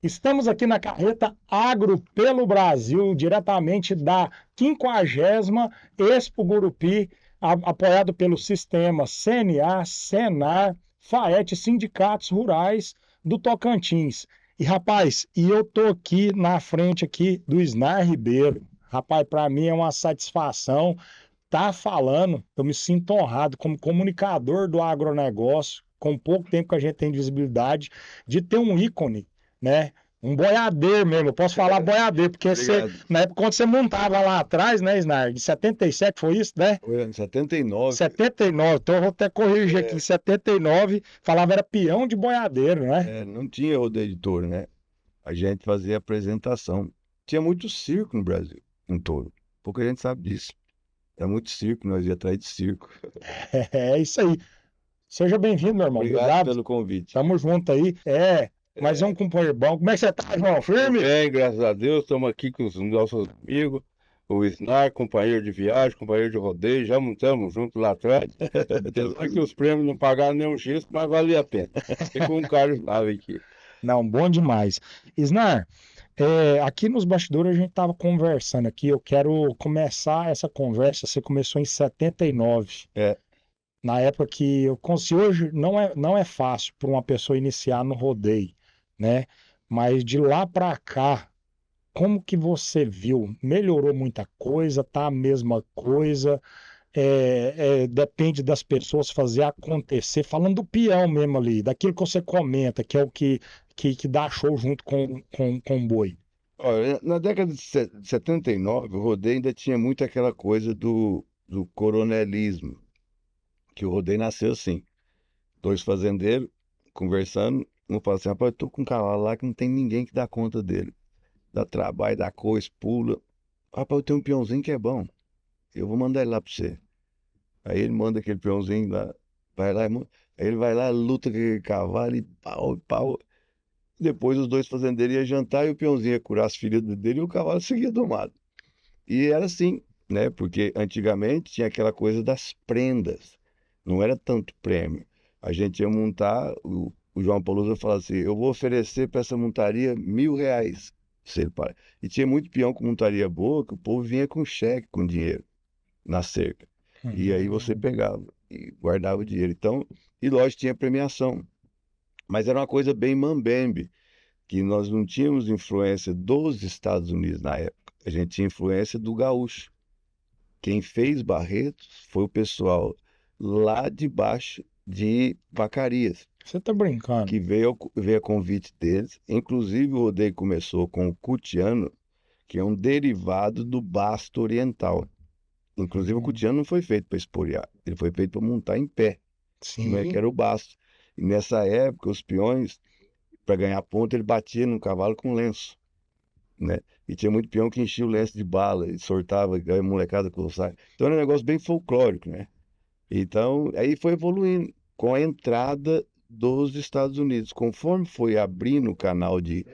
Estamos aqui na carreta Agro pelo Brasil, diretamente da 50ª Expo Gurupi, apoiado pelo Sistema CNA, Senar, FAET, Sindicatos Rurais do Tocantins. E rapaz, eu tô aqui na frente aqui do Isnar Ribeiro. Rapaz, para mim é uma satisfação estar falando, eu me sinto honrado como comunicador do agronegócio, com pouco tempo que a gente tem de visibilidade, de ter um ícone, né? Um boiadeiro mesmo, eu posso falar boiadeiro, porque na época quando você montava lá atrás, né, Isnar, de 77 foi isso, né? Foi em 79. 79, então eu vou até corrigir aqui, em 79 falava era peão de boiadeiro, né? Não tinha rodeio de touro, né? A gente fazia apresentação. Tinha muito circo no Brasil, em touro. Pouca gente sabe disso. Era muito circo, nós ia atrás de circo. É isso aí. Seja bem-vindo, meu irmão. Obrigado pelo convite. Tamo junto aí. Mas é um companheiro bom. Como é que você tá, irmão? Firme? Bem, graças a Deus, estamos aqui com os nossos amigos, o Isnar, companheiro de viagem, companheiro de rodeio, já montamos junto lá atrás. Apesar que os prêmios não pagaram nenhum X, mas valia a pena. Ficou um cara estável aqui. Não, bom demais. Isnar, aqui nos bastidores a gente estava conversando aqui, eu quero começar essa conversa, você começou em 79. Na época que hoje não é fácil para uma pessoa iniciar no rodeio, né? Mas de lá para cá, como que você viu? Melhorou muita coisa? Tá a mesma coisa? Depende das pessoas fazer acontecer. Falando do peão mesmo ali, daquilo que você comenta, que é o que dá show junto com o boi. Olha, na década de 79, o rodeio ainda tinha muito aquela coisa do coronelismo, que o rodeio nasceu assim. Dois fazendeiros conversando, um fala assim, rapaz, eu tô com um cavalo lá que não tem ninguém que dá conta dele. Dá trabalho, dá coisa, pula. Rapaz, eu tenho um peãozinho que é bom. Eu vou mandar ele lá pra você. Aí ele manda aquele peãozinho lá, vai lá, aí ele vai lá, luta com aquele cavalo e pau, pau. Depois os dois fazendeiros iam jantar e o peãozinho ia curar as feridas dele e o cavalo seguia domado. E era assim, né? Porque antigamente tinha aquela coisa das prendas. Não era tanto prêmio. A gente ia montar, o João Pauluza falava assim, eu vou oferecer para essa montaria R$ 1.000. Se ele para. E tinha muito peão com montaria boa, que o povo vinha com cheque, com dinheiro, na cerca. E aí você pegava e guardava o dinheiro. Então, e lógico, tinha premiação. Mas era uma coisa bem mambembe, que nós não tínhamos influência dos Estados Unidos na época. A gente tinha influência do gaúcho. Quem fez Barretos foi o pessoal lá de baixo de Vacarias. Você tá brincando? Que veio a convite deles. Inclusive, o rodeio começou com o cutiano, que é um derivado do basto oriental. Inclusive, o cutiano não foi feito para esporear, ele foi feito para montar em pé, que era o basto. E nessa época, os peões, para ganhar ponto, ele batia no cavalo com lenço, né? E tinha muito peão que enchia o lenço de bala e sortava, a molecada com o saco. Então era um negócio bem folclórico, né? Então, aí foi evoluindo com a entrada dos Estados Unidos. Conforme foi abrindo o canal de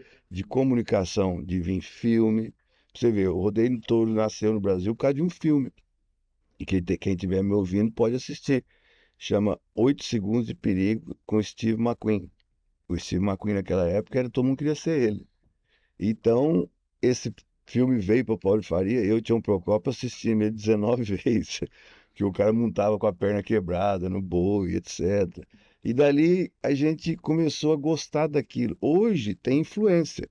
comunicação, de vir filme, você vê, o Rodeio do Touro nasceu no Brasil por causa de um filme. E quem estiver me ouvindo pode assistir. Chama 8 Segundos de Perigo com Steve McQueen. O Steve McQueen naquela época, todo mundo queria ser ele. Então, esse filme veio para Paulo de Faria, eu, Tião Procópio, assisti ele 19 vezes, que o cara montava com a perna quebrada no boi, etc. E dali a gente começou a gostar daquilo. Hoje tem influência.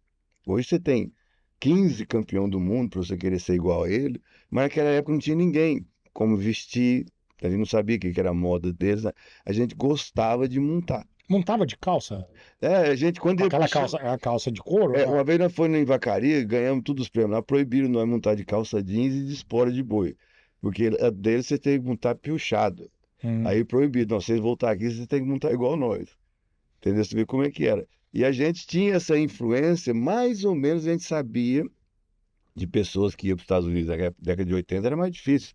Hoje você tem 15 campeão do mundo para você querer ser igual a ele, mas naquela época não tinha ninguém como vestir, a gente não sabia o que era a moda deles, né? A gente gostava de montar. Montava de calça? A gente, quando Aquela calça, a calça de couro? uma vez nós fomos em Vacaria, ganhamos todos os prêmios lá, proibiram nós montar de calça jeans e de espora de boi, porque a dele você tem que montar piochado. Aí proibido, vocês voltar aqui, vocês tem que montar igual nós. Entendeu? Você vê como é que era. E a gente tinha essa influência, mais ou menos a gente sabia de pessoas que iam para os Estados Unidos. Na década de 80 era mais difícil,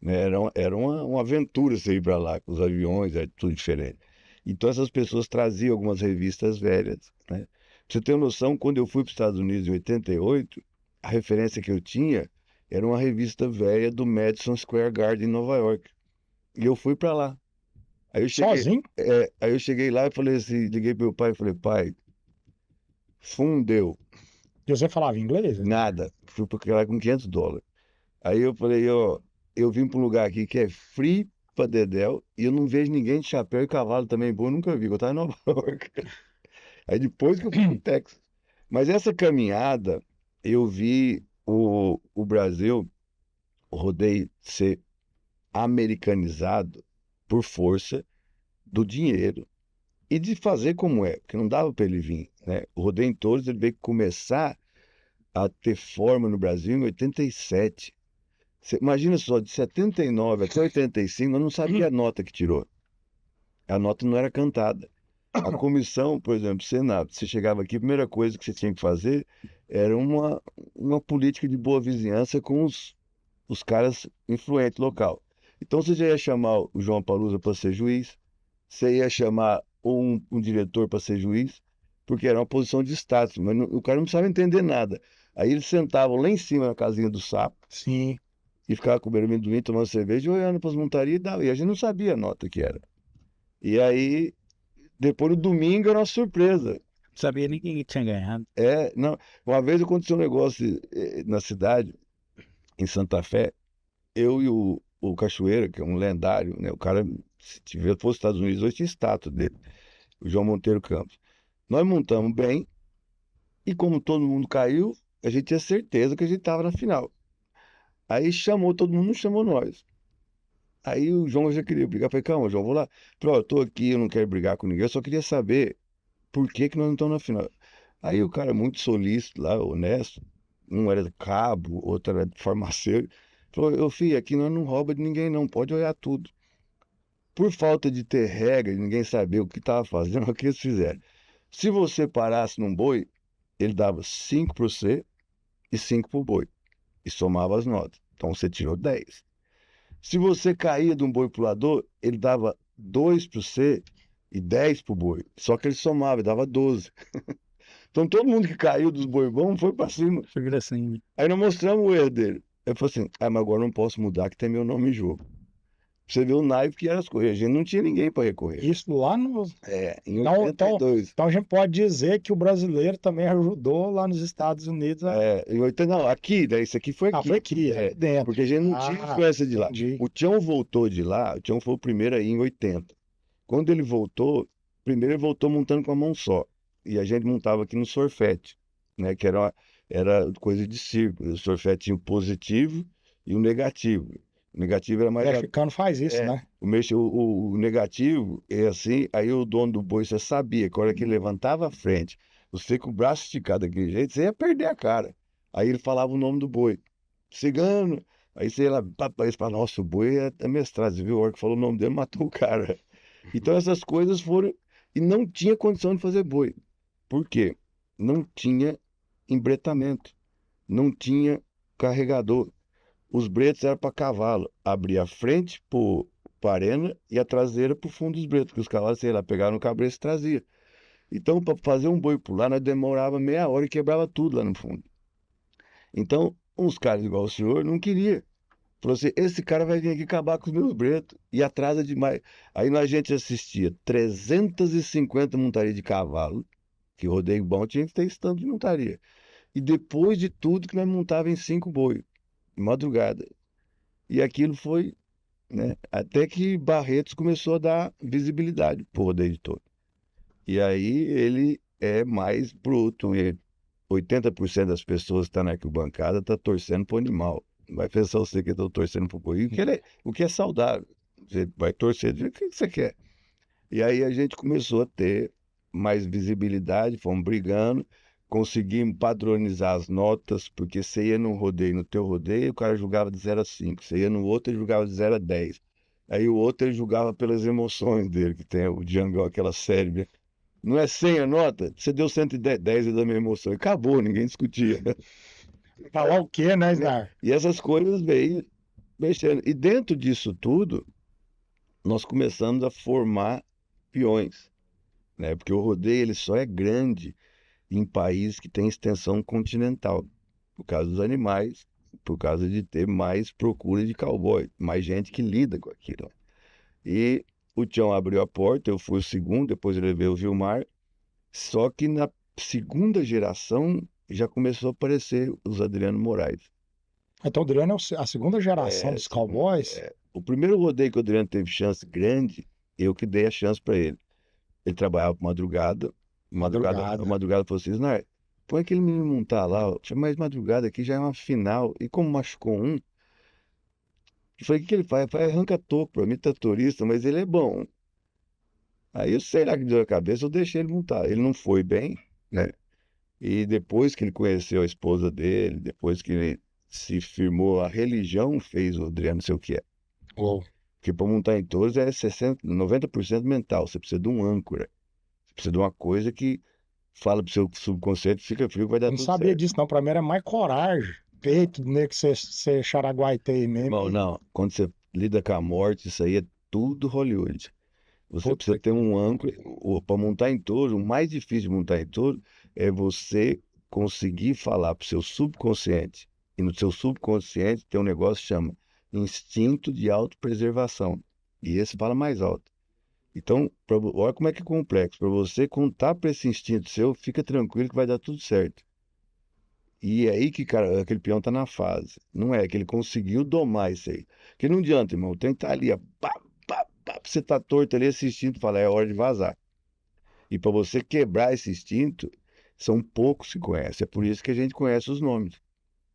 né? Era uma aventura você ir para lá, com os aviões, era tudo diferente. Então essas pessoas traziam algumas revistas velhas, né? Pra você ter uma noção, quando eu fui para os Estados Unidos em 88, a referência que eu tinha era uma revista velha do Madison Square Garden em Nova York. E eu fui para lá. Aí eu cheguei, Sozinho? aí eu cheguei lá e falei assim, liguei pro meu pai e falei, pai, fundeu, E você falava inglês? nada. Fui para lá com US$ 500. Aí eu falei, ó, eu vim para um lugar aqui que é free pra dedéu e eu não vejo ninguém de chapéu e cavalo também bom, eu nunca vi, eu tava em Nova York. Aí depois que eu fui pro Texas. Mas essa caminhada, eu vi o Brasil, o rodeio ser americanizado por força do dinheiro e de fazer como é, porque não dava para ele vir, né? O rodeio em touros ele veio começar a ter forma no Brasil em 87. Você imagina só, de 79 até 85, eu não sabia a nota que tirou. A nota não era cantada. A comissão, por exemplo, Senado, você chegava aqui, a primeira coisa que você tinha que fazer era uma política de boa vizinhança com os caras influentes local. Então você já ia chamar o João Palusa para ser juiz, você ia chamar um diretor para ser juiz, porque era uma posição de status, mas o cara não precisava entender nada. Aí eles sentavam lá em cima na casinha do sapo Sim. e ficavam comendo amendoim, tomando cerveja, e olhando para as montarias e dava. E a gente não sabia a nota que era. E aí, depois no domingo era uma surpresa. Sabia nem quem tinha ganhado. Não, uma vez aconteceu um negócio na cidade, em Santa Fé, eu e o Cachoeira, que é um lendário, né? O cara, se tiver fosse nos Estados Unidos, hoje tinha estátua dele, o João Monteiro Campos. Nós montamos bem, e como todo mundo caiu, a gente tinha certeza que a gente estava na final. Aí chamou todo mundo, não chamou nós. Aí o João já queria brigar. Falei, calma, João, vou lá. Falei, ó, eu tô aqui, eu não quero brigar com ninguém, eu só queria saber por que que nós não estamos na final. Aí o cara muito solícito lá, honesto, um era cabo, outro era farmacêutico, falou, eu filho, aqui nós não rouba de ninguém não, pode olhar tudo. Por falta de ter regra, de ninguém saber o que estava fazendo, o que eles fizeram. Se você parasse num boi, ele dava 5 para você e 5 para o boi. E somava as notas. Então você tirou 10. Se você caía de um boi pulador, ele dava 2 para você e 10 para o boi. Só que ele somava, dava 12. Então todo mundo que caiu dos boi bons foi para cima. Figura assim. Aí nós mostramos o erro dele. Ele falou assim: ah, mas agora eu não posso mudar, que tem meu nome em jogo. Você vê o naipe que eram as coisas. A gente não tinha ninguém para recorrer. Isso lá no. Em Então, 82. então a gente pode dizer que o brasileiro também ajudou lá nos Estados Unidos. Em 80, não, aqui, daí isso aqui foi aqui. Foi aqui, dentro. Porque a gente não tinha influência de lá. Entendi. O Tião voltou de lá, o Tião foi o primeiro aí em 80. Quando ele voltou, primeiro ele voltou montando com a mão só. E a gente montava aqui no sorfete, né? Que era coisa de circo. O sorfete tinha o positivo e o negativo. O negativo era O mais. mexicano faz isso, né? O negativo é assim, aí o dono do boi, você sabia que a hora que ele levantava a frente, você com o braço esticado daquele jeito, você ia perder a cara. Aí ele falava o nome do boi. Cigano. Aí você ia lá, papai, falava, nossa, o boi é mestrado, você viu? A hora que falou o nome dele, matou o cara. Então essas coisas foram. E não tinha condição de fazer boi. Por quê? Não tinha embretamento. Não tinha carregador. Os bretos eram para cavalo. Abria a frente para arena e a traseira para o fundo dos bretos. Porque os cavalos, sei lá, pegaram no cabresto e trazia. Então, para fazer um boi pular, nós demorava meia hora e quebrava tudo lá no fundo. Então, uns caras igual o senhor não queria. Falou assim, esse cara vai vir aqui acabar com os meus bretos. E atrasa demais. Aí a gente assistia 350 montarias de cavalo, que rodeio bom tinha que ter esse tanto de montaria. E depois de tudo que nós montava em 5 boi, de madrugada. E aquilo foi, né? Até que Barretos começou a dar visibilidade pro rodeio de touro. E aí ele é mais bruto. 80% das pessoas que estão na arquibancada tá torcendo pro animal. Não vai pensar você que estão torcendo pro boi. O que é saudável. Você vai torcer do jeito que você quer. E aí a gente começou a ter mais visibilidade, fomos brigando, conseguimos padronizar as notas, porque você ia num rodeio, no teu rodeio, o cara julgava de 0 a 5. Você ia no outro, ele julgava de 0 a 10. Aí o outro ele julgava pelas emoções dele, que tem o Django, aquela série, né? Não é 100 a nota? Você deu 110 da minha emoção. E acabou, ninguém discutia. Falar o quê, né, Snar? E essas coisas veio mexendo. E dentro disso tudo, nós começamos a formar peões, né? Porque o rodeio ele só é grande em países que têm extensão continental, por causa dos animais, por causa de ter mais procura de cowboy, mais gente que lida com aquilo. E o Tião abriu a porta, eu fui o segundo, depois eu levei o Vilmar. Só que na segunda geração já começou a aparecer os Adriano Moraes. Então o Adriano é a segunda geração É, dos Cowboys. o primeiro rodeio que o Adriano teve chance grande, eu que dei a chance para ele. Ele trabalhava por madrugada. Madrugada. Madrugada falou assim, Snar, põe aquele menino montar lá, ó. Mais madrugada aqui já é uma final. E como machucou um, eu falei, o que ele faz? Faz arranca toco para mim, tratorista, mas ele é bom. Aí eu sei lá que deu a cabeça, eu deixei ele montar. Ele não foi bem, né? E depois que ele conheceu a esposa dele, depois que ele se firmou, a religião fez o Adriano não sei o que é. Uou. Porque para montar em touros é 90% mental. Você precisa de um âncora. Você precisa de uma coisa que fala pro seu subconsciente, fica frio, vai dar Eu não tudo sabia certo. disso, não. Pra mim era mais coragem. Peito, né, que você charaguaitei mesmo. Bom, não, quando você lida com a morte, isso aí é tudo Hollywood. Você Puta precisa ter um âncora. Para montar em touro, o mais difícil de montar em touro é você conseguir falar pro seu subconsciente. E no seu subconsciente tem um negócio que chama instinto de autopreservação. E esse fala mais alto. Então, olha como é que é complexo. Para você contar para esse instinto seu, fica tranquilo que vai dar tudo certo. E é aí que, cara, aquele peão tá na fase. Não é que ele conseguiu domar isso aí. Porque não adianta, irmão. Tem que estar ali, ó, pá, pá, pá, você tá torto ali, esse instinto fala, é hora de vazar. E para você quebrar esse instinto, são poucos que conhecem. É por isso que a gente conhece os nomes.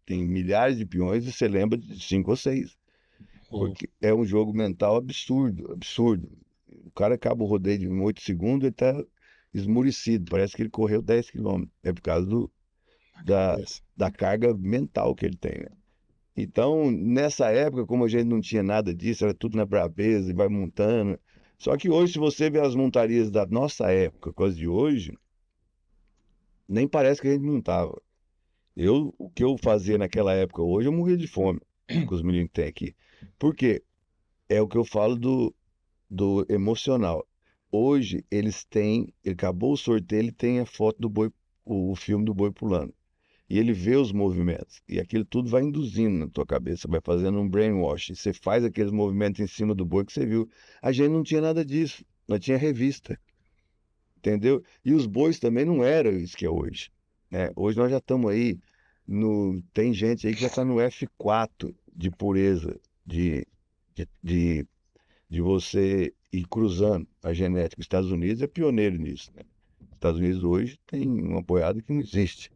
Tem milhares de peões e você lembra de 5 ou 6. Uou. Porque é um jogo mental absurdo, absurdo. O cara acaba o rodeio de 8 segundos, ele tá esmurecido. Parece que ele correu 10 quilômetros. É por causa da, Cabeça. da carga mental que ele tem, né? Então, nessa época, como a gente não tinha nada disso, era tudo na brabeza e vai montando. Só que hoje, se você vê as montarias da nossa época com as de hoje, nem parece que a gente montava. O que eu fazia naquela época hoje, eu morria de fome com os meninos que tem aqui. Por quê? É o que eu falo do emocional. Hoje, eles têm, ele acabou o sorteio, ele tem a foto do boi, o filme do boi pulando. E ele vê os movimentos. E aquilo tudo vai induzindo na tua cabeça, vai fazendo um brainwash. Você faz aqueles movimentos em cima do boi que você viu. A gente não tinha nada disso. Nós tinha revista. Entendeu? E os bois também não eram isso que é hoje, né? Hoje nós já estamos aí no. Tem gente aí que já está no F4 de pureza, de, de, de você ir cruzando a genética. Os Estados Unidos é pioneiro nisso, né? Os Estados Unidos hoje tem um apoiado que não existe.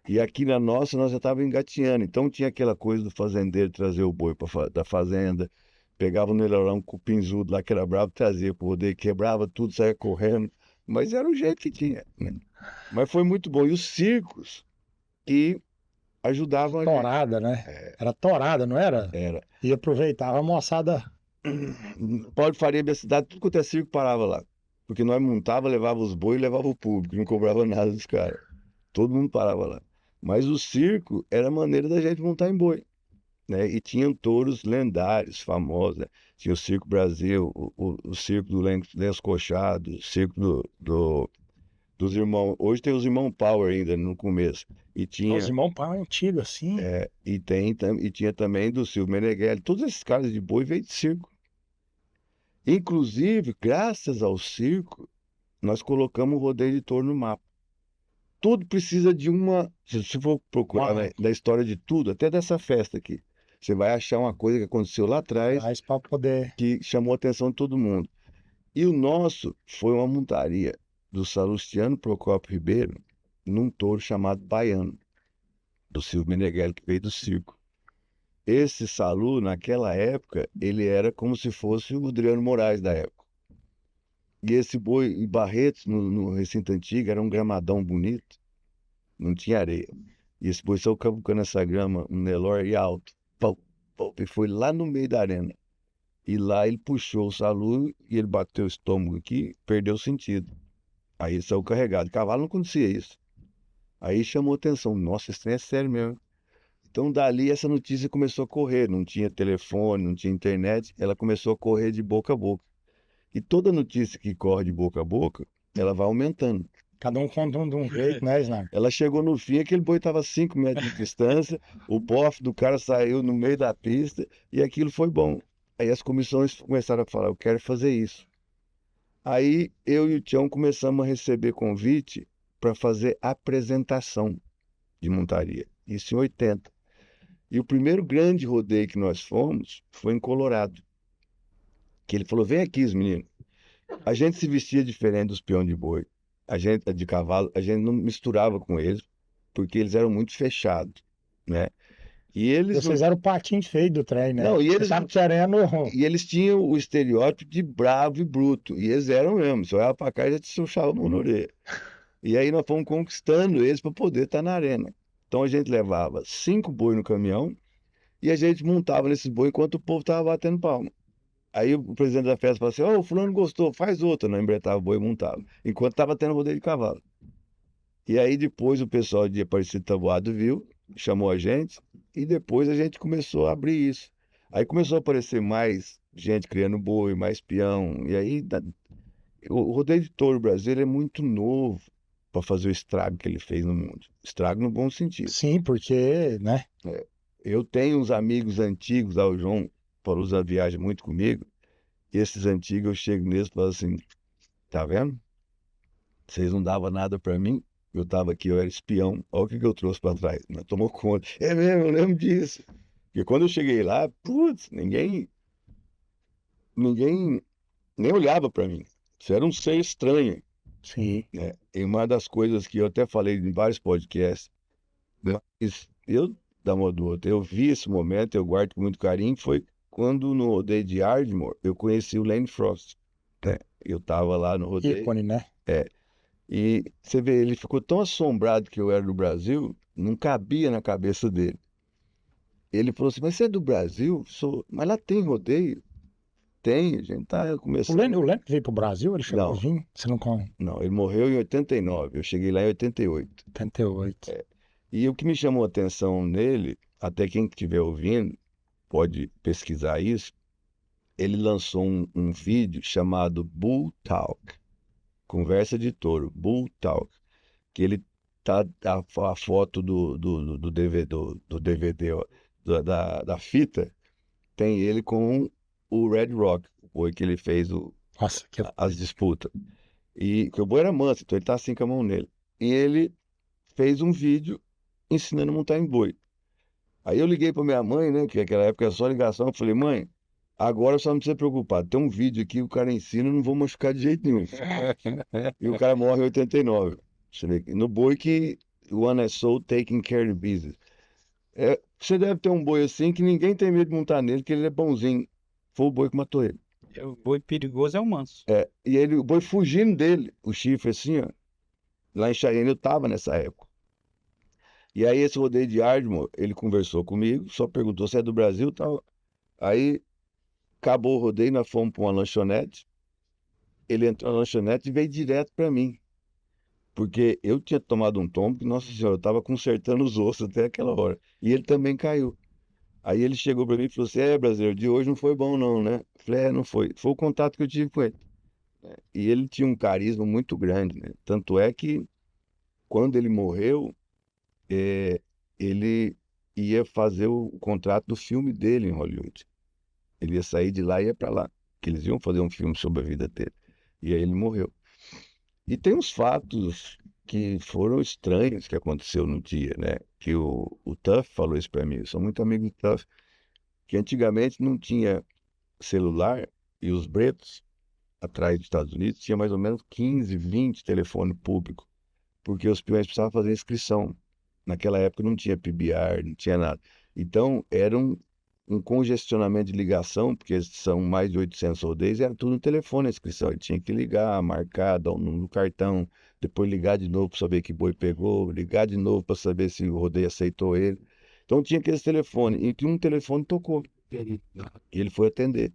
E aqui na nossa, nós já estávamos engateando. Então tinha aquela coisa do fazendeiro trazer o boi da fazenda, pegava no leilão um cupinzudo lá que era bravo, trazia pro rodeio, quebrava tudo, saía correndo. Mas era o jeito que tinha, né? Mas foi muito bom. E os circos que ajudavam a gente. Torada, né? Era torada, não era? Era. E aproveitava a moçada. Paulo de Faria, minha cidade, tudo quanto é circo parava lá. Porque nós montava, levava os bois e levava o público, não cobrava nada dos caras. Todo mundo parava lá. Mas o circo era a maneira da gente montar em boi, né? E tinham touros lendários, famosos, né? Tinha o Circo Brasil, o circo do Lenço Coxado, o circo dos irmãos. Hoje tem os irmãos Power ainda no começo. E Os tinha, irmãos pau antigo, assim. e tinha também do Silvio Meneghelli. Todos esses caras de boi veio de circo. Inclusive, graças ao circo, nós colocamos o rodeio de touro no mapa. Tudo precisa de uma. Se você for procurar da história de tudo, até dessa festa aqui, você vai achar uma coisa que aconteceu lá atrás Mas para poder. que chamou a atenção de todo mundo. E o nosso foi uma montaria do Salustiano Procópio Ribeiro num touro chamado Baiano, do Silvio Meneghelli, que veio do circo. Esse Salu, naquela época, ele era como se fosse o Adriano Moraes da época. E esse boi em Barretos, no recinto antigo, era um gramadão bonito, não tinha areia. E esse boi saiu cavucando essa grama, um Nelore alto, pau, pau, e foi lá no meio da arena. E lá ele puxou o Salu e ele bateu o estômago aqui, perdeu o sentido. Aí ele saiu carregado. Cavalo não acontecia isso. Aí chamou atenção. Nossa, esse trem é sério mesmo. Então, dali, essa notícia começou a correr. Não tinha telefone, não tinha internet. Ela começou a correr de boca a boca. E toda notícia que corre de boca a boca, ela vai aumentando. Cada um conta de um jeito, né, Snar? Ela chegou no fim, aquele boi estava a 5 metros de distância, o bofe do cara saiu no meio da pista e aquilo foi bom. Aí as comissões começaram a falar, eu quero fazer isso. Aí eu e o Tião começamos a receber convite para fazer apresentação de montaria. Isso em 80. E o primeiro grande rodeio que nós fomos foi em Colorado. Que ele falou: vem aqui, os meninos. A gente se vestia diferente dos peões de boi. A gente, de cavalo, a gente não misturava com eles, porque eles eram muito fechados, né? E eles não. Vocês eram o patinho feio do trem, né? Não, Vocês estavam querendo. e eles tinham o estereótipo de bravo e bruto. E eles eram mesmo. Você olhava pra cá e já te chuchava a mão na orelha. E aí nós fomos conquistando eles para poder estar na arena. Então a gente levava 5 boi no caminhão e a gente montava nesses boi enquanto o povo estava batendo palma. Aí o presidente da festa falou assim: ô, o fulano gostou, faz outra. Nós embretava o boi e montava. Enquanto estava tendo rodeio de cavalo. E aí depois o pessoal de Aparecido Taboado viu, chamou a gente, e depois a gente começou a abrir isso. Aí começou a aparecer mais gente criando boi, mais peão. E aí o rodeio de touro brasileiro é muito novo para fazer o estrago que ele fez no mundo. Estrago no bom sentido. Sim, porque, né? Eu tenho uns amigos antigos, o João Palusa viaja muito comigo, e esses antigos eu chego neles e falo assim: tá vendo? Vocês não davam nada para mim, eu tava aqui, eu era espião, olha o que eu trouxe para trás. Mas tomou conta. É mesmo, eu lembro disso. Porque quando eu cheguei lá, putz, ninguém nem olhava para mim. Isso era um ser estranho, Sim. né? E uma das coisas que eu até falei em vários podcasts, mas eu, da modo do outro, eu vi esse momento, eu guardo com muito carinho, foi quando no rodeio de Ardmore eu conheci o Lane Frost, né? Eu tava lá no rodeio, Ícone, né? e você vê, ele ficou tão assombrado que eu era do Brasil, não cabia na cabeça dele. Ele falou assim: mas você é do Brasil? Sou. Mas lá tem rodeio? Tem, a gente tá O começando. Lênin veio pro Brasil, ele chegou a Não, vir? Você não conta? não, ele morreu em 89, eu cheguei lá em 88. 88. E o que me chamou a atenção nele, até quem estiver ouvindo pode pesquisar isso, ele lançou um vídeo chamado Bull Talk, Conversa de Touro, Bull Talk, que ele tá a foto do DVD, do DVD, ó, da fita, tem ele com o Red Rock, o boi que ele fez Nossa, que as disputas. E que o boi era manso, então ele tá assim com a mão nele. E ele fez um vídeo ensinando a montar em boi. Aí eu liguei para minha mãe, né, que naquela época era só ligação, eu falei: mãe, agora só não precisa preocupar, tem um vídeo aqui, o cara ensina, eu não vou machucar de jeito nenhum. E o cara morre em 89. Você vê, no boi que o one is so taking care of business. Você deve ter um boi assim que ninguém tem medo de montar nele, que ele é bonzinho. Foi o boi que matou ele. O boi perigoso é o manso. E ele, o boi fugindo dele, o chifre assim, ó. Lá em Cheyenne eu tava nessa época. E aí esse rodeio de Ardmore, ele conversou comigo, só perguntou se é do Brasil e tal. Aí acabou o rodeio, nós fomos para uma lanchonete. Ele entrou na lanchonete e veio direto para mim. Porque eu tinha tomado um tombo que, nossa senhora, eu estava consertando os ossos até aquela hora. E ele também caiu. Aí ele chegou para mim e falou assim: brasileiro, de hoje não foi bom não, né? Eu falei: não foi. Foi o contato que eu tive com ele. E ele tinha um carisma muito grande, né? Tanto é que, quando ele morreu, ele ia fazer o contrato do filme dele em Hollywood. Ele ia sair de lá e ia para lá, que eles iam fazer um filme sobre a vida dele. E aí ele morreu. E tem uns fatos que foram estranhos que aconteceu no dia, né? Que o Tuff falou isso para mim. Eu sou muito amigo do Tuff, que antigamente não tinha celular e os bretos atrás dos Estados Unidos tinha mais ou menos 15, 20 telefone público, porque os peões precisavam fazer inscrição. Naquela época não tinha PBR, não tinha nada. Então era um congestionamento de ligação, porque são mais de 800 rodeios, era tudo no telefone a inscrição. Ele tinha que ligar, marcar, dar no cartão, depois ligar de novo para saber que boi pegou, ligar de novo para saber se o rodeio aceitou ele. Então tinha aquele telefone, e que um telefone tocou. E ele foi atender.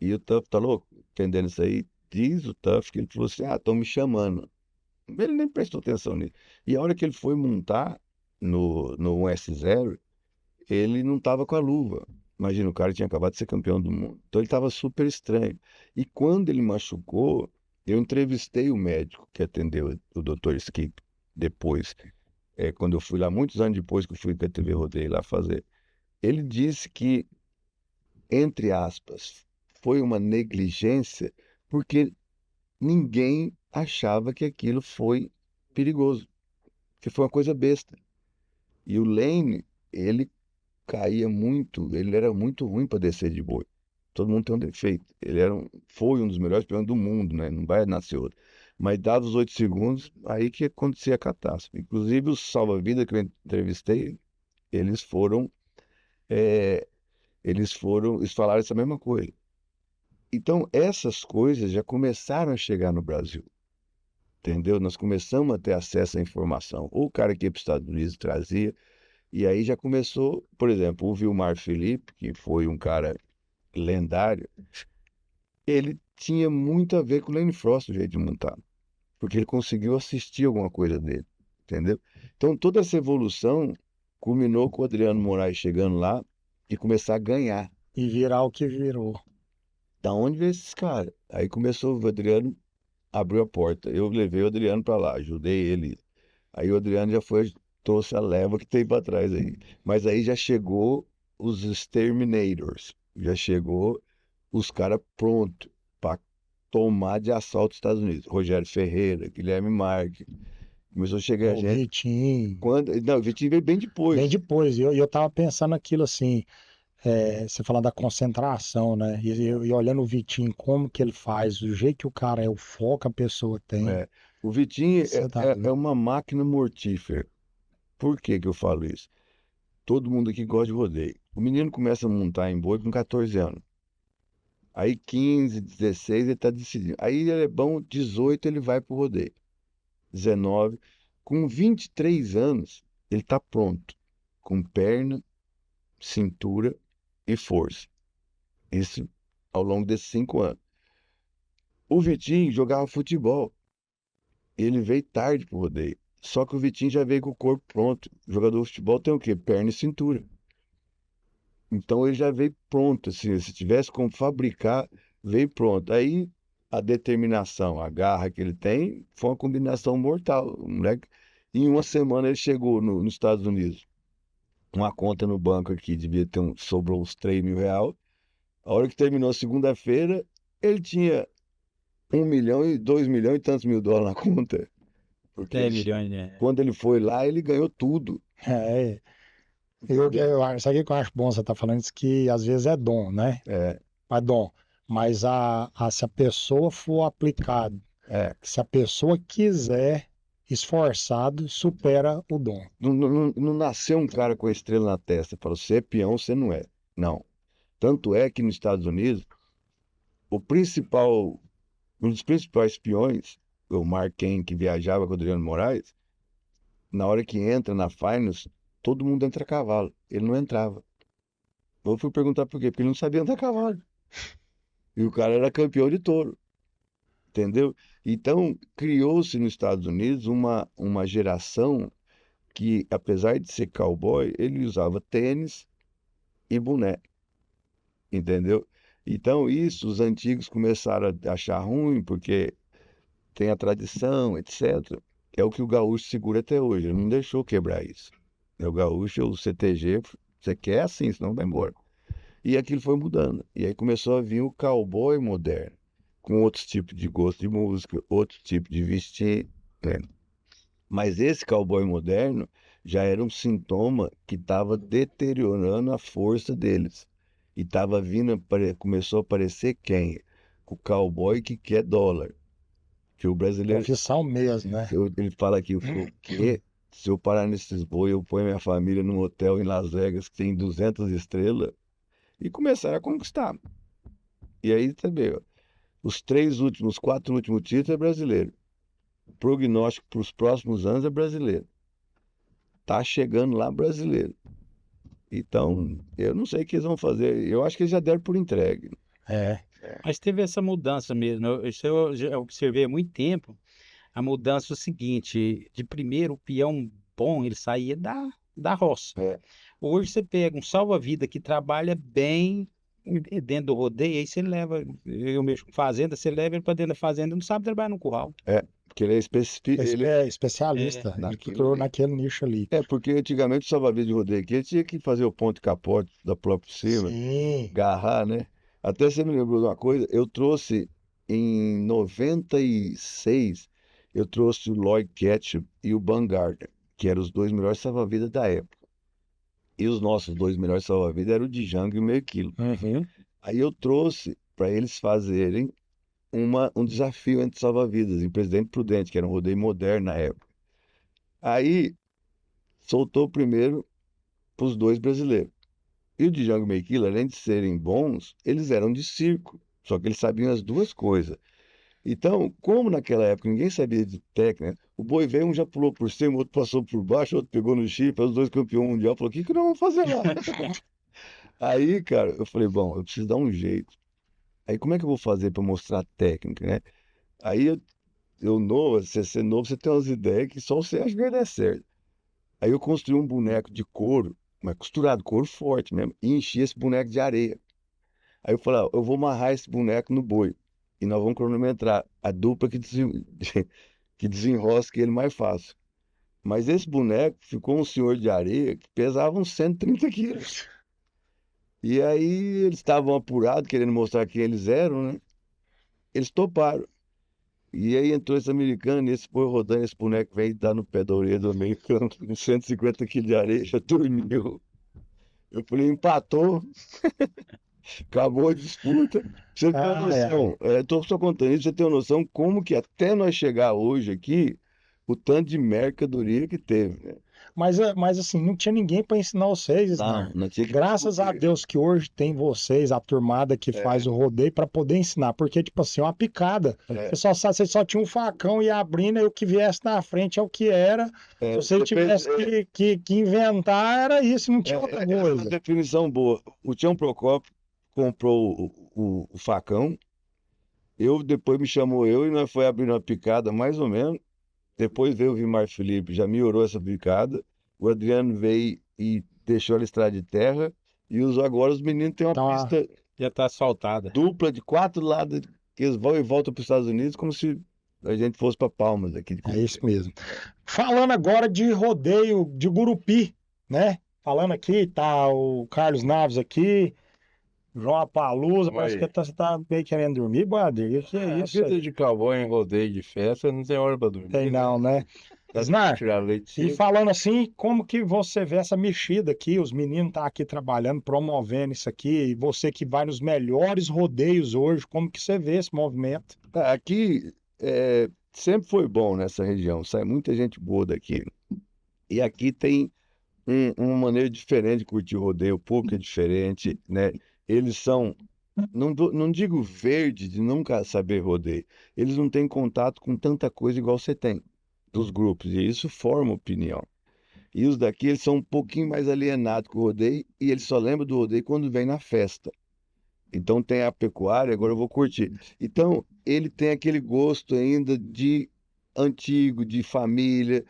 E o Tuff tá louco, entendendo isso aí, diz o Tuff que ele falou assim: estão me chamando. Ele nem prestou atenção nisso. E a hora que ele foi montar no 1S0, ele não estava com a luva. Imagina, o cara tinha acabado de ser campeão do mundo. Então ele estava super estranho. E quando ele machucou, eu entrevistei o médico que atendeu o Dr. Skip depois. Quando eu fui lá, muitos anos depois que eu fui com a TV Rodeio lá fazer. Ele disse que, entre aspas, foi uma negligência, porque ninguém achava que aquilo foi perigoso, que foi uma coisa besta. E o Lane, ele caía muito, ele era muito ruim para descer de boi. Todo mundo tem um defeito. Foi um dos melhores pilotos do mundo, né? Não vai nascer outro. Mas dados os 8 segundos, aí que acontecia a catástrofe. Inclusive os salva-vidas que eu entrevistei, eles foram, é, eles falaram essa mesma coisa. Então essas coisas já começaram a chegar no Brasil, entendeu? Nós começamos a ter acesso à informação. Ou o cara que ia para os Estados Unidos trazia, e aí já começou, por exemplo, o Vilmar Felipe, que foi um cara lendário, ele tinha muito a ver com o Lane Frost, o jeito de montar, porque ele conseguiu assistir alguma coisa dele, entendeu? Então toda essa evolução culminou com o Adriano Moraes chegando lá e começar a ganhar. E virar o que virou. Da onde veio esses caras? Aí começou o Adriano, abriu a porta. Eu levei o Adriano para lá, ajudei ele. Aí o Adriano já foi, trouxe a leva que tem para trás aí. Mas aí já chegou os Exterminators, já chegou os caras prontos para tomar de assalto os Estados Unidos. Rogério Ferreira, Guilherme Marques. Começou a chegar O gente. Vitinho. Não, o Vitinho veio bem Bem depois. depois, eu tava pensando aquilo assim, você falando da concentração, né? E olhando o Vitinho, como que ele faz, o jeito que o cara é, o foco que a pessoa tem. É. O Vitinho Você tá é doido. uma máquina mortífera. Por que que eu falo isso? Todo mundo aqui gosta de rodeio. O menino começa a montar em boi com 14 anos. Aí 15, 16 ele está decidindo. Aí ele é bom, 18 ele vai pro rodeio. 19. Com 23 anos, ele está pronto. Com perna, cintura e força. Isso ao longo desses 5 anos. O Vitinho jogava futebol. Ele veio tarde pro rodeio. Só que o Vitinho já veio com o corpo pronto. O jogador de futebol tem o quê? Perna e cintura. Então ele já veio pronto, assim, se tivesse como fabricar, veio pronto. Aí a determinação, a garra que ele tem, foi uma combinação mortal. O moleque, em uma semana ele chegou nos Estados Unidos. Uma conta no banco aqui, sobrou uns R$ 3.000. A hora que terminou a segunda-feira, ele tinha 1 milhão e 2 milhões e tantos mil dólares na conta. Porque 10 milhões, né? quando ele foi lá, ele ganhou tudo. É, sabe o que eu acho bom você tá falando isso que às vezes é dom, né? É, É dom, mas se a pessoa for aplicado, é. se a pessoa quiser, esforçado, supera o dom. Não nasceu um cara com a estrela na testa. Falou, você é peão, você não é. Não. Tanto é que nos Estados Unidos, um dos principais peões, o Mark Ken, que viajava com o Adriano Moraes, na hora que entra na Finals, todo mundo entra a cavalo. Ele não entrava. Eu fui perguntar por quê, porque ele não sabia andar a cavalo. E o cara era campeão de touro, entendeu? Então, criou-se nos Estados Unidos uma geração que, apesar de ser cowboy, ele usava tênis e boné, entendeu? Então, isso os antigos começaram a achar ruim, porque tem a tradição, etc. É o que o gaúcho segura até hoje. Ele não deixou quebrar isso. O gaúcho, o CTG, você quer assim, senão vai embora. E aquilo foi mudando. E aí começou a vir o cowboy moderno, com outros tipos de gosto de música, outro tipo de vestir, né? Mas esse cowboy moderno já era um sintoma que estava deteriorando a força deles. E estava vindo, começou a aparecer quem? O cowboy que quer dólar. Que o brasileiro, Profissão mesmo, né? ele fala aqui, o quê? Se eu parar nesses bois, eu ponho minha família num hotel em Las Vegas que tem 200 estrelas e começaram a conquistar. E aí também, ó, os 4 últimos títulos é brasileiro. O prognóstico para os próximos anos é brasileiro. Tá chegando lá brasileiro. Então, eu não sei o que eles vão fazer. Eu acho que eles já deram por entregue. É, Mas teve essa mudança mesmo. Isso eu já observei há muito tempo. A mudança é o seguinte: de primeiro, o peão bom, ele saía da roça. É. Hoje você pega um salva-vida que trabalha bem dentro do rodeio, aí você leva, eu mexo com fazenda, você leva ele para dentro da fazenda, não sabe trabalhar no curral. Porque ele é específico. é É, especialista, ele naquilo procurou ali. naquele nicho ali. Porque antigamente o salva-vidas de rodeio aqui, ele tinha que fazer o ponto e capote da própria cima, Sim, agarrar, né? Até você me lembrou de uma coisa, eu trouxe em 96, eu trouxe o Lloyd Ketchum e o Bangarda, que eram os dois melhores salva-vidas da época. E os nossos dois melhores salva-vidas eram o Django e o meio quilo. Uhum. Aí eu trouxe para eles fazerem um desafio entre salva-vidas em Presidente Prudente, que era um rodeio moderno na época. Aí soltou primeiro para os dois brasileiros. E o Django e o meio quilo, além de serem bons, eles eram de circo. Só que eles sabiam as duas coisas. Então, como naquela época ninguém sabia de técnica, o boi veio, um já pulou por cima, o outro passou por baixo, o outro pegou no chifre, os dois campeões mundial, falou, o que nós vamos fazer lá? Aí, cara, eu falei, bom, eu preciso dar um jeito. Aí, como é que eu vou fazer para mostrar a técnica, né? Aí, eu novo, você novo, você tem umas ideias que só você acha que vai dar certo. Aí, eu construí um boneco de couro, mas costurado, couro forte mesmo, e enchi esse boneco de areia. Aí, eu falei, eu vou amarrar esse boneco no boi. E nós vamos cronometrar a dupla que desenrosca ele mais fácil. Mas esse boneco ficou um senhor de areia que pesava uns 130 quilos. E aí eles estavam apurados, querendo mostrar quem eles eram, né? Eles toparam. E aí entrou esse americano, e esse foi rodando, esse boneco veio dar no pé da orelha do americano, com 150 quilos de areia, já dormiu. Eu falei, empatou, acabou a disputa. Você tem uma noção, estou só contando isso, você tem uma noção como que até nós chegar hoje aqui, o tanto de mercadoria que teve, né? Mas assim, não tinha ninguém para ensinar vocês, Isnar. Não tinha que Graças a Deus que hoje tem vocês, a turmada que faz o rodeio, para poder ensinar. Porque, tipo assim, uma picada. Você só tinha um facão e abrindo, e o que viesse na frente é o que era. Se você tivesse que inventar, era isso, não tinha outra Uma coisa. definição boa. O Tião Procópio comprou o facão, depois me chamou e nós foi abrindo uma picada, mais ou menos. Depois veio o Vimar Felipe, já melhorou essa picada. O Adriano veio e deixou ela estrada de terra. E agora os meninos têm uma pista Já está asfaltada. dupla de 4 lados, que eles vão e voltam para os Estados Unidos como se a gente fosse para Palmas aqui. É isso mesmo. Falando agora de rodeio de Gurupi, né? Falando aqui, tá o Carlos Naves aqui, João Apalusa, parece que você tá meio querendo dormir, Boadir. Que é isso? Vida de cowboy em rodeio de festa não tem hora pra dormir. Tem não, né? Dá Isnar, tirar leite e cedo. falando assim, como que você vê essa mexida aqui? Os meninos estão aqui trabalhando, promovendo isso aqui, e você que vai nos melhores rodeios hoje, como que você vê esse movimento? Aqui sempre foi bom nessa região, sai muita gente boa daqui. E aqui tem uma maneira diferente de curtir o rodeio, o público é diferente, né? Eles são, não digo verde de nunca saber rodeio, eles não têm contato com tanta coisa igual você tem dos grupos, e isso forma opinião. E os daqui, eles são um pouquinho mais alienados com o rodeio, e eles só lembram do rodeio quando vem na festa. Então tem a pecuária, agora eu vou curtir. Então ele tem aquele gosto ainda de antigo, de família,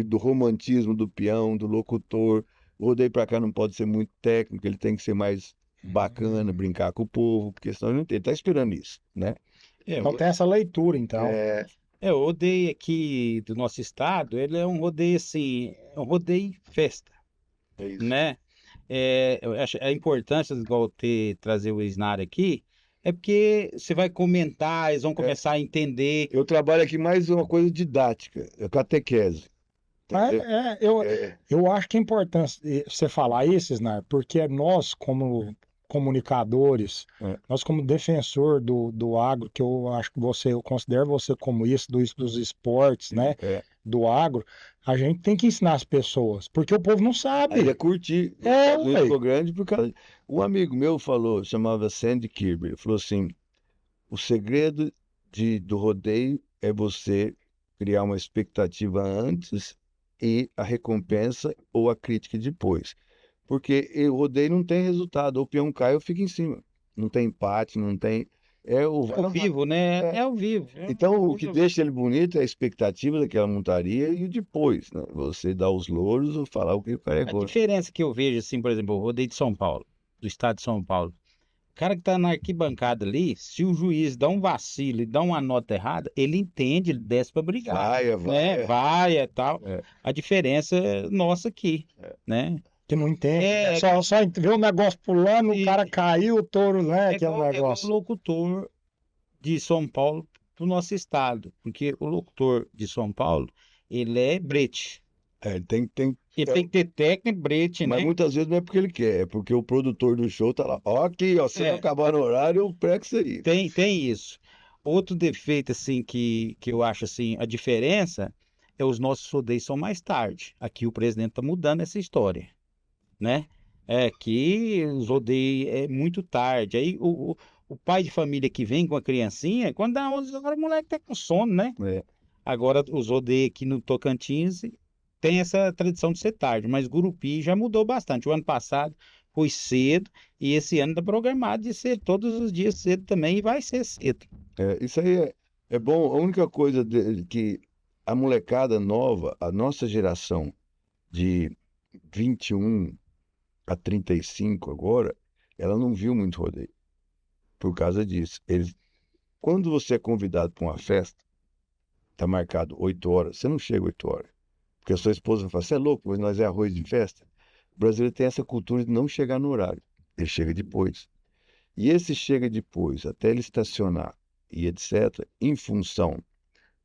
do romantismo do peão, do locutor. O rodeio para cá não pode ser muito técnico, ele tem que ser mais bacana, brincar com o povo, porque senão ele está esperando isso, né? Então tem essa leitura, então. O rodeio aqui do nosso estado, ele é um rodeio assim, é um rodeio festa, É isso. né? Eu acho a importância de igual trazer o Isnar aqui, é porque você vai comentar, eles vão começar a entender. Eu trabalho aqui mais uma coisa didática, catequese. Eu acho que é importante você falar isso, Isnar, porque nós, como comunicadores, nós como defensor do agro, que eu acho que eu considero você como isso, dos esportes, né? Do agro, a gente tem que ensinar as pessoas, porque o povo não sabe. Aí é curtir. Ficou grande por causa. Um amigo meu falou, chamava Sandy Kirby, ele falou assim: o segredo do rodeio é você criar uma expectativa antes e a recompensa ou a crítica depois. Porque o rodeio não tem resultado, ou o peão cai ou fica em cima. Não tem empate, não tem. É ao vivo, né? É ao vivo. Então, o que deixa ele bonito é a expectativa daquela montaria e o depois, né? Você dá os louros ou falar o que o cara é gosto. A diferença que eu vejo, assim, por exemplo, o rodeio de São Paulo, do estado de São Paulo. O cara que tá na arquibancada ali, se o juiz dá um vacilo e dá uma nota errada, ele entende, ele desce para brigar. Vai e tal. A diferença é nossa aqui, né? Que não entende. Só vê o negócio pulando, o cara caiu, o touro, né? É o locutor de São Paulo para o nosso estado, porque o locutor de São Paulo, ele é brete. Ele Ele tem que ter técnica brete, mas né? muitas vezes não é porque ele quer, é porque o produtor do show tá lá. Ó, aqui, ó, se não É. acabar no horário, eu prego isso aí. Tem isso. Outro defeito, assim, que eu acho, assim, a diferença é os nossos rodeios são mais tarde. Aqui o presidente tá mudando essa história, né? É que os rodeios é muito tarde. Aí o pai de família que vem com a criancinha, quando dá 11 horas, o moleque tá com sono, né? É. Agora os rodeios aqui no Tocantins tem essa tradição de ser tarde, mas Gurupi já mudou bastante. O ano passado foi cedo e esse ano está programado de ser todos os dias cedo também e vai ser cedo. Isso aí é bom. A única coisa que a molecada nova, a nossa geração de 21 a 35 agora, ela não viu muito rodeio. Por causa disso. Quando você é convidado para uma festa, tá marcado 8 horas, você não chega 8 horas. Porque a sua esposa fala, você é louco, mas nós é arroz de festa. O brasileiro tem essa cultura de não chegar no horário. Ele chega depois. E esse chega depois, até ele estacionar e etc., em função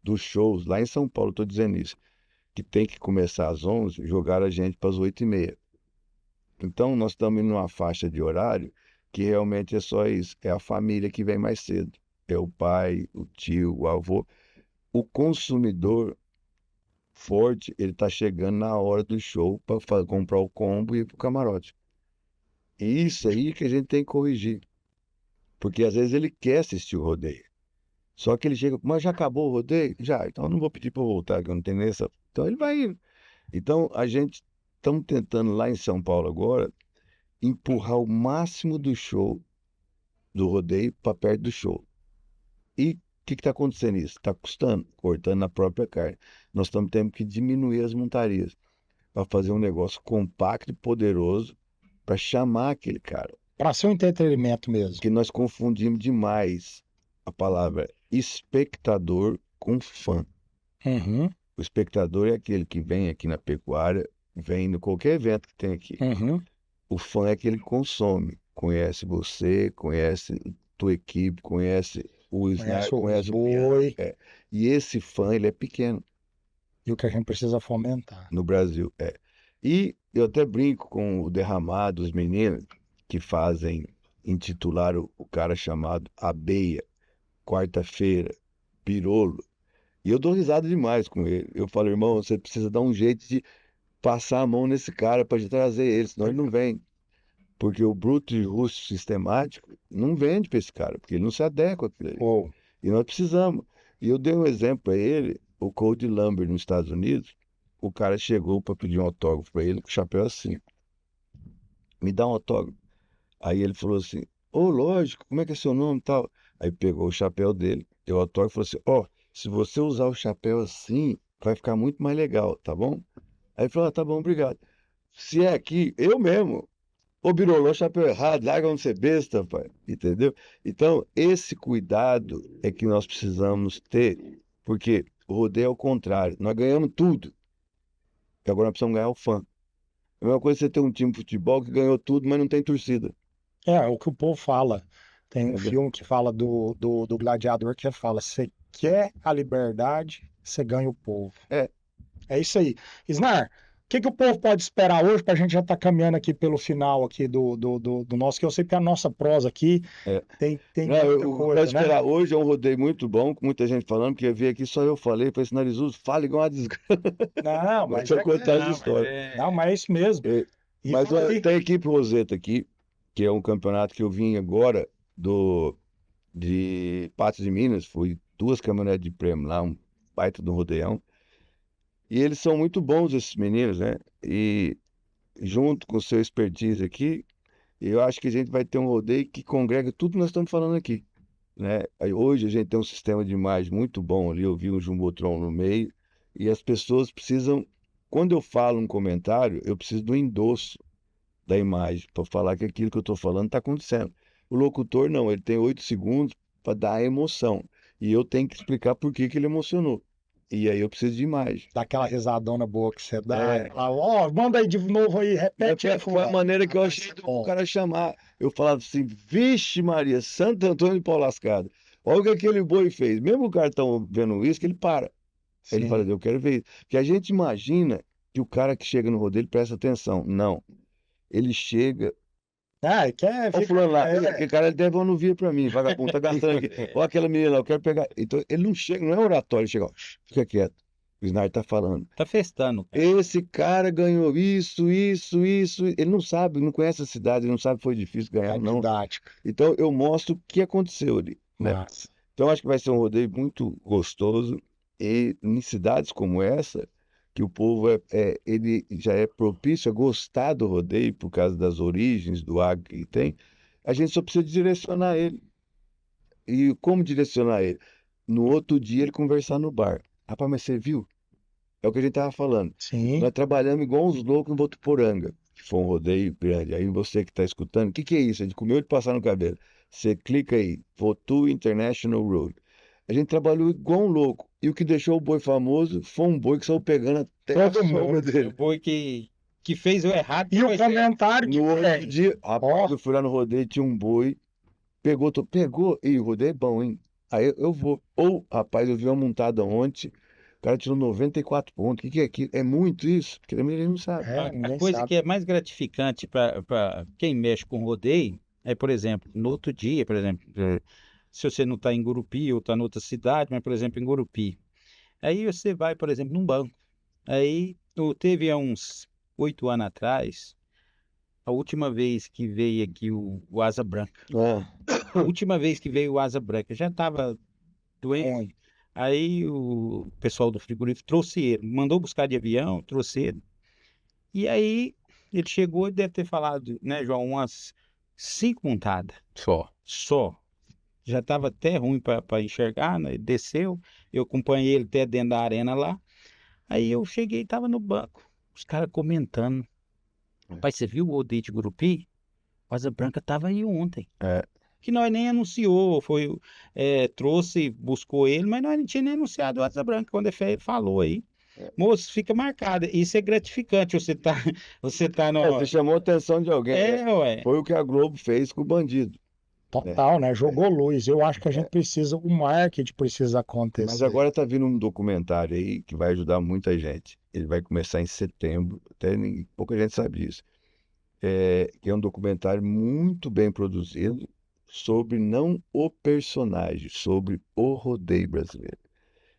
dos shows, lá em São Paulo, estou dizendo isso, que tem que começar às 11, jogar a gente para as 8h30. Então, nós estamos numa faixa de horário que realmente é só isso. É a família que vem mais cedo. É o pai, o tio, o avô. O consumidor forte, ele está chegando na hora do show para comprar o combo e ir para o camarote. E isso aí que a gente tem que corrigir. Porque às vezes ele quer assistir o rodeio. Só que ele chega, mas já acabou o rodeio? Já, então eu não vou pedir para voltar, que eu não tenho nessa. Então ele vai indo. Então a gente estamos tentando lá em São Paulo agora empurrar o máximo do show, do rodeio, para perto do show. E o que está acontecendo isso? Está custando, cortando na própria carne. Nós estamos tendo que diminuir as montarias para fazer um negócio compacto e poderoso para chamar aquele cara. Para ser um entretenimento mesmo. Porque nós confundimos demais a palavra espectador com fã. Uhum, O espectador é aquele que vem aqui na pecuária, vem em qualquer evento que tem aqui. uhum. O fã é aquele que consome, conhece você, conhece tua equipe, conhece o Sniper, conhece o boi. E esse fã, ele é pequeno E o que a gente precisa fomentar. no Brasil. E eu até brinco com o derramado, os meninos que fazem intitular o cara chamado Abeia, quarta-feira, Pirolo. E eu dou risada demais com ele. Eu falo, irmão, você precisa dar um jeito de passar a mão nesse cara para trazer ele, senão ele não vem. Porque o bruto e rústico sistemático não vende para esse cara, porque ele não se adequa àquilo ali. Uou. E nós precisamos. E eu dei um exemplo para ele, o Cody Lambert nos Estados Unidos, o cara chegou para pedir um autógrafo para ele com o chapéu assim. Me dá um autógrafo. Aí ele falou assim, lógico, como é que é seu nome e tal? Aí pegou o chapéu dele, deu o autógrafo e falou assim, se você usar o chapéu assim, vai ficar muito mais legal, tá bom? Aí ele falou, tá bom, obrigado. Se é aqui, eu mesmo. Birolô, chapéu errado, larga onde ser besta, pai. Entendeu? Então, esse cuidado é que nós precisamos ter, porque o rodeio é o contrário. Nós ganhamos tudo. E agora nós precisamos ganhar o fã. A mesma coisa você ter um time de futebol que ganhou tudo, mas não tem torcida. É o que o povo fala. Tem um Entendeu? filme que fala do gladiador que fala: você quer a liberdade, você ganha o povo. É isso aí. Isnar, o que o povo pode esperar hoje para a gente já estar caminhando aqui pelo final aqui do nosso, que eu sei que a nossa prosa aqui tem Não, muita o que coisa, vai né? esperar hoje é um rodeio muito bom, com muita gente falando, porque eu vi aqui só eu falei, para esse Narizudo, fala igual uma desgraça. Não, Mas mas deixa eu contar essa história. não, mas é isso mesmo. E Mas fala aí. tem a equipe Roseta aqui, que é um campeonato que eu vim agora de Patos de Minas, fui 2 caminhonetes de prêmio lá, um baita do rodeião. E eles são muito bons, esses meninos, né? E junto com o seu expertise aqui, eu acho que a gente vai ter um rodeio que congrega tudo que nós estamos falando aqui, né? Aí, hoje a gente tem um sistema de imagem muito bom ali, eu vi um Jumbotron no meio, e as pessoas precisam, quando eu falo um comentário, eu preciso do endosso da imagem, para falar que aquilo que eu estou falando está acontecendo. O locutor não, ele tem 8 segundos para dar a emoção, e eu tenho que explicar por que ele emocionou. E aí eu preciso de imagem. Daquela risadona boa que você dá. Manda aí de novo aí, repete aí. Foi a maneira que eu achei do cara chamar. Eu falava assim, vixe Maria, Santo Antônio de Pau Lascado. Olha o que aquele boi fez. Mesmo o cara tá vendo isso, que ele para. Ele Sim. fala, eu quero ver isso. Porque a gente imagina que o cara que chega no rodeio, ele presta atenção. Não. Ele chega. Ah, quer Ó, ficar. fulano lá, aquele cara ele deve não vir pra mim, vagabundo, tá gastando aqui. Ó, aquela menina lá, eu quero pegar. Então, ele não chega, não é oratório, ele chega, ó, fica quieto. O Sniper tá falando. Tá festando, cara. Esse cara ganhou isso, isso, isso. Ele não sabe, não conhece a cidade, ele não sabe se foi difícil ganhar, É não. didática. Então, eu mostro o que aconteceu ali, né? Massa. Então, acho que vai ser um rodeio muito gostoso. E em cidades como essa, que o povo ele já é propício a gostar do rodeio por causa das origens do agro que tem, a gente só precisa direcionar ele. E como direcionar ele? No outro dia ele conversar no bar. Rapaz, mas você viu? É o que a gente estava falando. Sim. Nós trabalhamos igual uns loucos em Votuporanga, que foi um rodeio grande. Aí você que está escutando, o que é isso? A gente comeu de passar no cabelo. Você clica aí, Votu International Road. A gente trabalhou igual um louco. E o que deixou o boi famoso foi um boi que saiu pegando até a Todo sombra mundo. O dele. boi que fez o errado. E o foi certo. comentário que No outro tem. dia, rapaz, eu fui lá no rodeio, tinha um boi, pegou, e o rodeio é bom, hein? Aí eu vou. Ou, rapaz, eu vi uma montada ontem, o cara tirou 94 pontos. O que é aquilo? É muito isso? Porque também ele não sabe. É, A ninguém coisa sabe. que é mais gratificante para quem mexe com rodeio é, por exemplo, no outro dia, por exemplo, se você não está em Gurupi ou está em outra cidade, mas, por exemplo, em Gurupi. Aí você vai, por exemplo, num banco. Aí teve há uns 8 anos atrás, a última vez que veio aqui o Asa Branca. Ah, A última vez que veio o Asa Branca, já estava doente. Aí o pessoal do frigorífico trouxe ele, mandou buscar de avião, trouxe ele. E aí ele chegou e deve ter falado, né, João, umas 5 montadas só. Já estava até ruim para enxergar, né? Ele desceu, eu acompanhei ele até dentro da arena lá. Aí eu cheguei, estava no banco, os caras comentando. Pai, você viu o rodeio de Gurupi? O Asa Branca estava aí ontem. é. Que nós nem anunciou, trouxe, buscou ele, mas nós não tinha nem anunciado o Asa Branca quando ele falou aí. Moço, fica marcado. Isso é gratificante. Você tá no. Você chamou a atenção de alguém. Ué. Foi o que a Globo fez com o bandido. Total, né? Jogou luz. Eu acho que a gente precisa, o marketing precisa acontecer. Mas agora tá vindo um documentário aí que vai ajudar muita gente. Ele vai começar em setembro, pouca gente sabe disso. Que é um documentário muito bem produzido sobre não o personagem, sobre o rodeio brasileiro.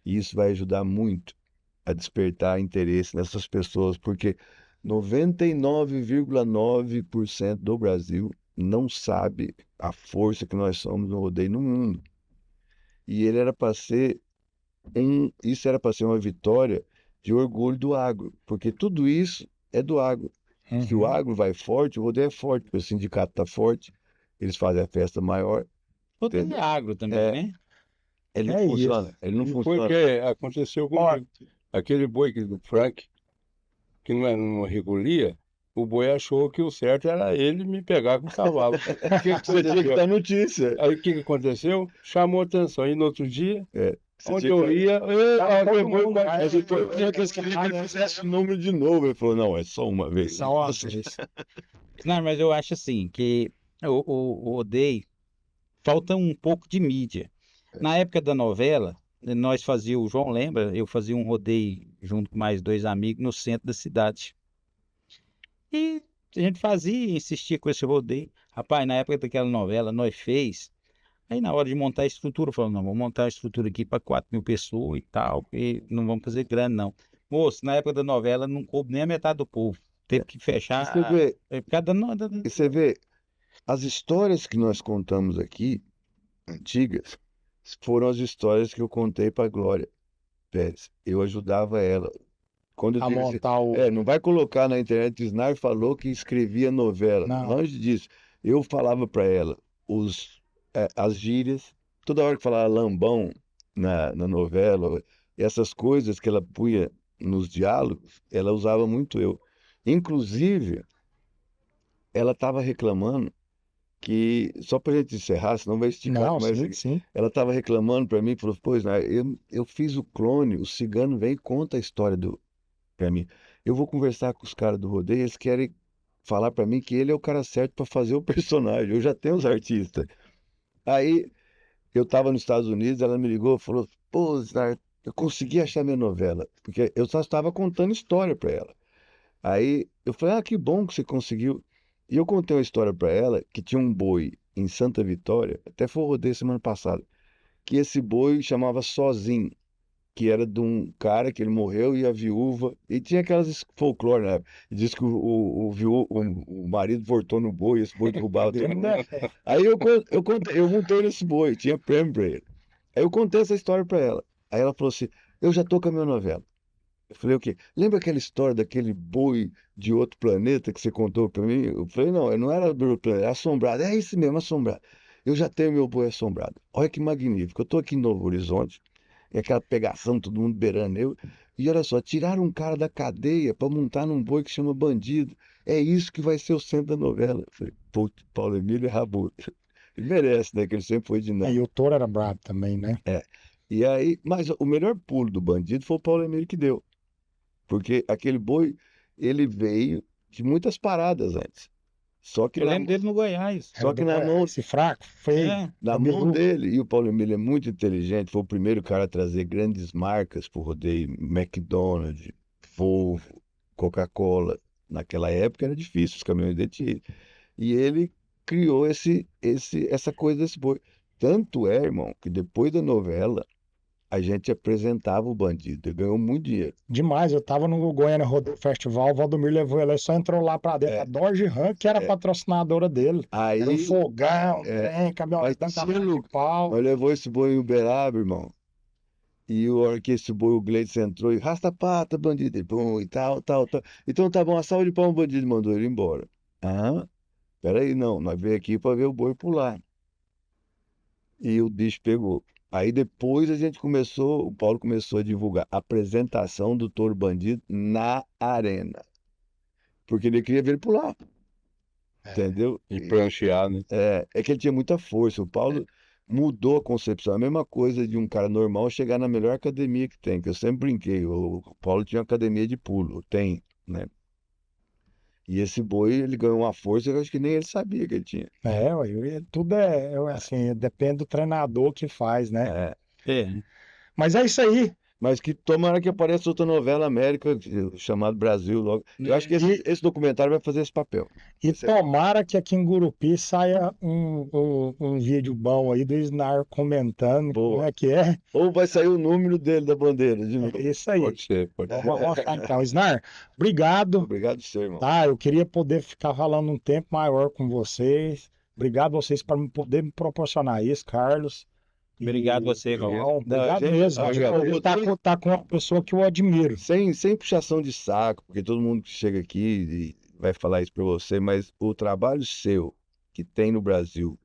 E isso vai ajudar muito a despertar interesse nessas pessoas, porque 99,9% do Brasil não sabe a força que nós somos no rodeio no mundo. E isso era para ser uma vitória de orgulho do agro, porque tudo isso é do agro. Se o agro vai forte, o rodeio é forte, porque o sindicato está forte, eles fazem a festa maior. Rodeio Entendeu? agro também, né? Ele não É funciona, isso. ele não E foi funciona. o que aconteceu comigo. Aquele boi do Frank, que não era numa regolia, o boi achou que o certo era ele me pegar com o cavalo. O que Você tinha que aconteceu? dar notícia. Aí o que aconteceu? Chamou atenção. E no outro dia, Você onde tinha eu que- ia, aquele boi mundo, Mas depois tinha que escrever que ele fizesse o número de novo. Ele falou, não, é só uma vez. São ótimos. Não, mas eu acho assim, que o rodeio falta um pouco de mídia. Na época da novela, nós fazíamos, o João lembra, eu fazia um rodeio junto com mais 2 amigos no centro da cidade. E a gente fazia, insistia com esse rodeio. Rapaz, na época daquela novela, nós fez. Aí na hora de montar a estrutura, falou, não, vamos montar a estrutura aqui para 4.000 pessoas e tal, e não vamos fazer grande, não. Moço, na época da novela, não coube nem a metade do povo. Teve que fechar. Por causa E você vê, as histórias que nós contamos aqui, antigas, foram as histórias que eu contei para Glória Pérez. Eu ajudava ela. Quando eu A digo montar o. não vai colocar na internet, o Snar falou que escrevia novela. Não. Longe disso. Eu falava para ela as gírias, toda hora que falava lambão na novela, essas coisas que ela punha nos diálogos, ela usava muito eu. Inclusive, ela estava reclamando que, só para a gente encerrar, senão vai esticar Não, mais sim, aqui. sim. Ela estava reclamando para mim, falou, pois, né, eu fiz o clone, o cigano vem e conta a história para mim. Eu vou conversar com os caras do rodeio, eles querem falar para mim que ele é o cara certo para fazer o personagem. Eu já tenho os artistas. Aí eu estava nos Estados Unidos, ela me ligou e falou, pô, Znar, eu consegui achar minha novela, porque eu só estava contando história para ela. Aí eu falei, ah, que bom que você conseguiu. E eu contei uma história para ela que tinha um boi em Santa Vitória, até foi o rodeio semana passada, que esse boi chamava Sozinho, que era de um cara que ele morreu e a viúva, e tinha aquelas folclore, né? E diz que o marido voltou no boi, esse boi derrubava todo mundo. Aí eu montei nesse boi, tinha prêmio pra ele. Aí eu contei essa história pra ela. Aí ela falou assim, eu já tô com a minha novela. Eu falei, o quê? Lembra aquela história daquele boi de outro planeta que você contou pra mim? Eu falei, não era do outro planeta, é assombrado. É isso mesmo, assombrado. Eu já tenho meu boi assombrado. Olha que magnífico. Eu tô aqui em Novo Horizonte, e aquela pegação, todo mundo beirando eu. E olha só, tiraram um cara da cadeia para montar num boi que chama Bandido. É isso que vai ser o centro da novela. Eu falei, pô, Paulo Emílio é rabudo. Ele merece, né? Que ele sempre foi E dinâmico. o touro era brabo também, né? E aí, mas o melhor pulo do Bandido foi o Paulo Emílio que deu. Porque aquele boi, ele veio de muitas paradas antes. Só que Eu na, lembro dele no Goiás. só que na mão, Esse fraco, feio. É, na amigo. mão dele, e o Paulo Emílio é muito inteligente, foi o primeiro cara a trazer grandes marcas para o rodeio, McDonald's, Volvo, Coca-Cola. Naquela época era difícil, os caminhões dele tinham. E ele criou essa coisa desse boi. Tanto é, irmão, que depois da novela, a gente apresentava o Bandido. Ele ganhou muito dinheiro. Demais, eu tava no Goiânia Rodeio Festival, o Valdomiro levou ele, só entrou lá pra dentro. É. A Dodge Ram, que era a patrocinadora dele. Aí, Era um fogão, é, trem, caminhonete, mas cavalo tinha de pau. nós levou esse boi em Uberaba, irmão. E a hora que esse boi, o Gleides entrou e rasta a pata, bandido, e pum, e tal. Então tá bom, a salva de palmas, o bandido mandou ele embora. Ah, peraí, não, nós veio aqui pra ver o boi pular. E o bicho pegou. Aí depois o Paulo começou a divulgar a apresentação do touro bandido na arena. Porque ele queria ver ele pular. Entendeu? E pranchear, né? É que ele tinha muita força. O Paulo mudou a concepção. A mesma coisa de um cara normal chegar na melhor academia que tem, que eu sempre brinquei. O Paulo tinha uma academia de pulo, tem, né? E esse boi, ele ganhou uma força que eu acho que nem ele sabia que ele tinha. Ué, tudo assim, depende do treinador que faz, né? É. é. Mas é isso aí. Mas que tomara que apareça outra novela América, chamado Brasil logo. Eu acho que esse documentário vai fazer esse papel. E tomara que aqui em Gurupi saia um vídeo bom aí do Snar comentando Boa. como é que é. Ou vai sair o número dele da bandeira de novo. É isso aí. Pode ser, pode ser. Vamos lá, então. Snar, obrigado. Obrigado, senhor, irmão. Tá, eu queria poder ficar falando um tempo maior com vocês. Obrigado a vocês por poder me proporcionar isso, Carlos. Obrigado você, Não, João. obrigado gente, mesmo. eu Tá com uma pessoa que eu admiro. Sem puxação de saco, porque todo mundo que chega aqui vai falar isso para você, mas o trabalho seu, que tem no Brasil,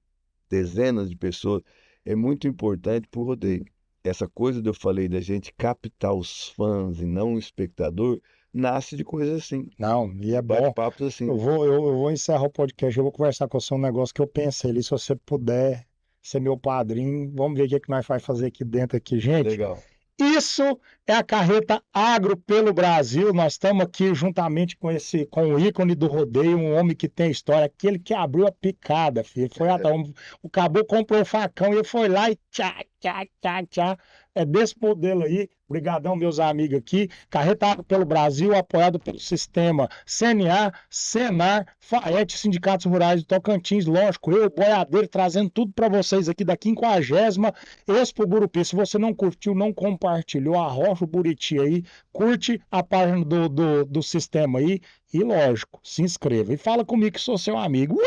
dezenas de pessoas, é muito importante para o rodeio. Essa coisa que eu falei da gente captar os fãs e não o espectador, nasce de coisas assim. Não, e é bom. Bate-papos assim. Eu vou encerrar o podcast, eu vou conversar com você um negócio que eu pensei ali, se você puder ser meu padrinho, vamos ver o que nós vamos fazer aqui dentro aqui, gente. Legal. Isso é a Carreta Agro pelo Brasil. Nós estamos aqui juntamente com o ícone do rodeio, um homem que tem história, aquele que abriu a picada, filho. Foi atrás, o caboclo comprou o facão e ele foi lá e tchá, tchá, tchá, tchá. É desse modelo aí. Obrigadão, meus amigos aqui. Carreta Agro pelo Brasil, apoiado pelo sistema CNA, Senar, FAET, Sindicatos Rurais de Tocantins, lógico, eu, boiadeiro, trazendo tudo para vocês aqui da 50ª Expo Gurupi. Se você não curtiu, não compartilhou, arrocha o Buriti aí, curte a página do sistema aí e, lógico, se inscreva. E fala comigo que sou seu amigo.